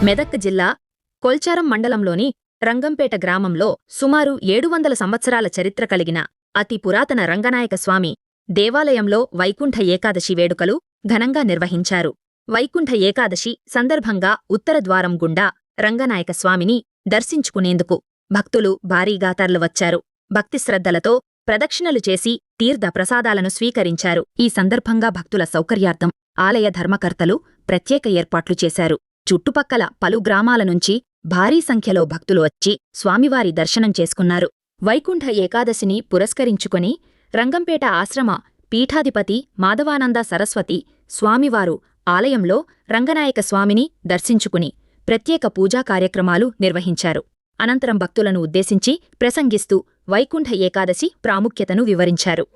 మెదక్ జిల్లా కొల్చారం మండలంలోని రంగంపేట గ్రామంలో సుమారు 700 సంవత్సరాల చరిత్ర కలిగిన అతి పురాతన రంగనాయక స్వామి దేవాలయంలో వైకుంఠ ఏకాదశి వేడుకలు ఘనంగా నిర్వహించారు. వైకుంఠ ఏకాదశి సందర్భంగా ఉత్తర ద్వారం గుండా రంగనాయక స్వామిని దర్శించుకునేందుకు భక్తులు భారీగా తరలివచ్చారు. భక్తి శ్రద్ధలతో ప్రదక్షిణలు చేసి తీర్థ ప్రసాదాలను స్వీకరించారు. ఈ సందర్భంగా భక్తుల సౌకర్యార్థం ఆలయ ధర్మకర్తలు ప్రత్యేక ఏర్పాట్లు చేశారు. చుట్టుపక్కల పలు గ్రామాల నుంచి భారీ సంఖ్యలో భక్తులు వచ్చి స్వామివారి దర్శనం చేసుకున్నారు. వైకుంఠ ఏకాదశిని పురస్కరించుకొని రంగంపేట ఆశ్రమ పీఠాధిపతి మాధవానంద సరస్వతి స్వామివారు ఆలయంలో రంగనాయక స్వామిని దర్శించుకుని ప్రత్యేక పూజా కార్యక్రమాలు నిర్వహించారు. అనంతరం భక్తులను ఉద్దేశించి ప్రసంగిస్తూ వైకుంఠ ఏకాదశి ప్రాముఖ్యతను వివరించారు.